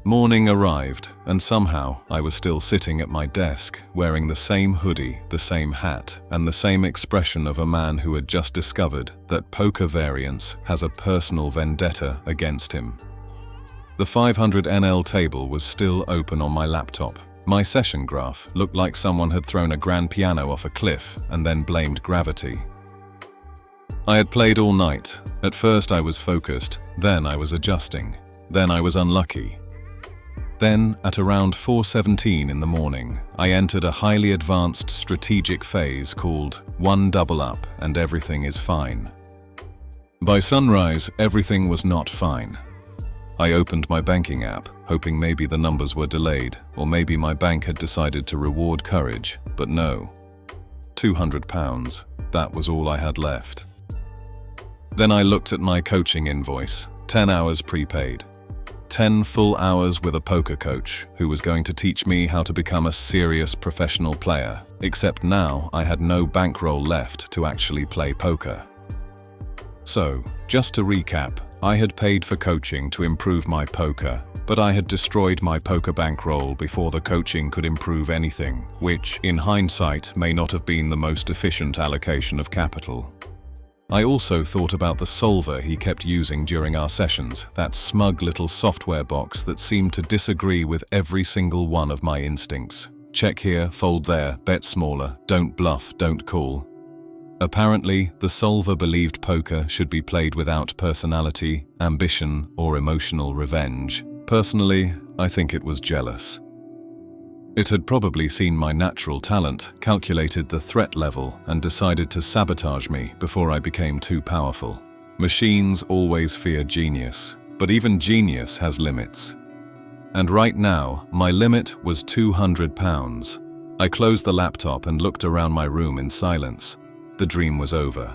Morning arrived, and somehow I was still sitting at my desk, wearing the same hoodie, the same hat, and the same expression of a man who had just discovered that poker variance has a personal vendetta against him. The 500 NL table was still open on my laptop. My session graph looked like someone had thrown a grand piano off a cliff and then blamed gravity. I had played all night. At first I was focused, then I was adjusting, then I was unlucky. Then, at around 4:17 in the morning, I entered a highly advanced strategic phase called one double up and everything is fine. By sunrise, everything was not fine. I opened my banking app, hoping maybe the numbers were delayed, or maybe my bank had decided to reward courage, but no. £200, that was all I had left. Then I looked at my coaching invoice, 10 hours prepaid. 10 full hours with a poker coach who was going to teach me how to become a serious professional player, except now I had no bankroll left to actually play poker. So, just to recap, I had paid for coaching to improve my poker, but I had destroyed my poker bankroll before the coaching could improve anything, which, in hindsight, may not have been the most efficient allocation of capital. I also thought about the solver he kept using during our sessions, that smug little software box that seemed to disagree with every single one of my instincts. Check here, fold there, bet smaller, don't bluff, don't call. Apparently, the solver believed poker should be played without personality, ambition, or emotional revenge. Personally, I think it was jealous. It had probably seen my natural talent, calculated the threat level, and decided to sabotage me before I became too powerful. Machines always fear genius, but even genius has limits. And right now, my limit was £200. I closed the laptop and looked around my room in silence. The dream was over.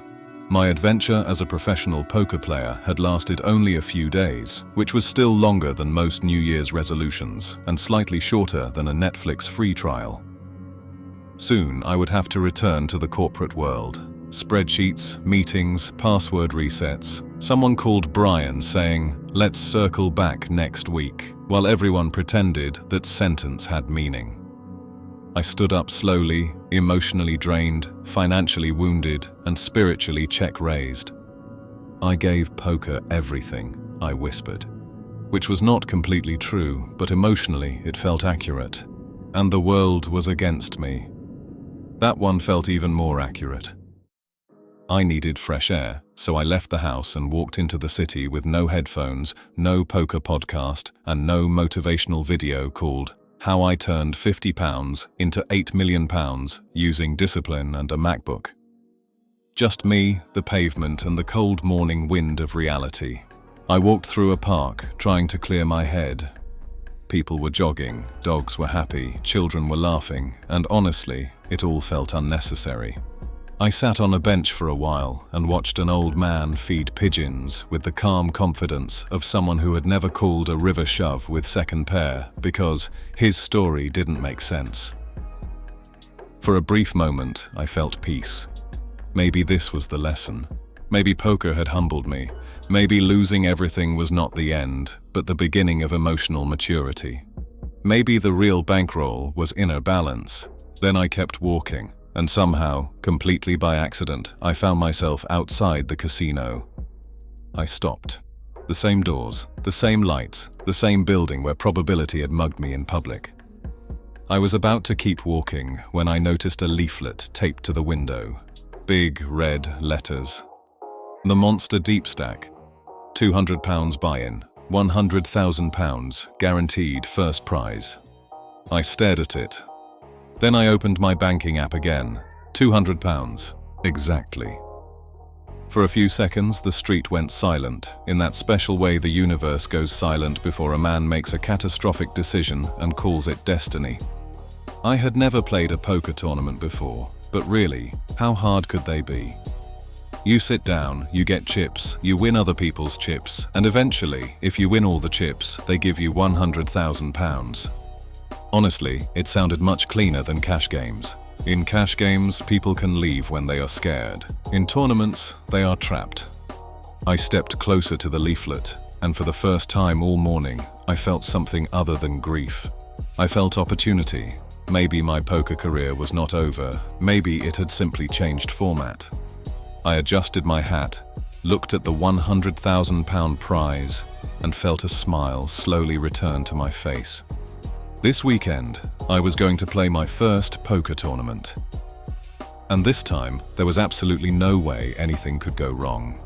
My adventure as a professional poker player had lasted only a few days, which was still longer than most New Year's resolutions and slightly shorter than a Netflix free trial. Soon I would have to return to the corporate world. Spreadsheets, meetings, password resets. Someone called Brian saying, "Let's circle back next week," while everyone pretended that sentence had meaning. I stood up slowly, emotionally drained, financially wounded, and spiritually check-raised. "I gave poker everything," I whispered. Which was not completely true, but emotionally it felt accurate. And the world was against me. That one felt even more accurate. I needed fresh air, so I left the house and walked into the city with no headphones, no poker podcast, and no motivational video called How I Turned £50 into £8 million using discipline and a MacBook. Just me, the pavement, and the cold morning wind of reality. I walked through a park, trying to clear my head. People were jogging, dogs were happy, children were laughing, and honestly, it all felt unnecessary. I sat on a bench for a while and watched an old man feed pigeons with the calm confidence of someone who had never called a river shove with second pair because his story didn't make sense. For a brief moment, I felt peace. Maybe this was the lesson. Maybe poker had humbled me. Maybe losing everything was not the end, but the beginning of emotional maturity. Maybe the real bankroll was inner balance. Then I kept walking. And somehow, completely by accident, I found myself outside the casino. I stopped. The same doors, the same lights, the same building where probability had mugged me in public. I was about to keep walking when I noticed a leaflet taped to the window. Big red letters. The Monster Deep Stack. £200 buy-in, £100,000 guaranteed first prize. I stared at it. Then I opened my banking app again. £200. Exactly. For a few seconds, the street went silent, in that special way the universe goes silent before a man makes a catastrophic decision and calls it destiny. I had never played a poker tournament before, but really, how hard could they be? You sit down, you get chips, you win other people's chips, and eventually, if you win all the chips, they give you £100,000. Honestly, it sounded much cleaner than cash games. In cash games, people can leave when they are scared. In tournaments, they are trapped. I stepped closer to the leaflet, and for the first time all morning, I felt something other than grief. I felt opportunity. Maybe my poker career was not over. Maybe it had simply changed format. I adjusted my hat, looked at the £100,000 prize, and felt a smile slowly return to my face. This weekend, I was going to play my first poker tournament. And this time, there was absolutely no way anything could go wrong.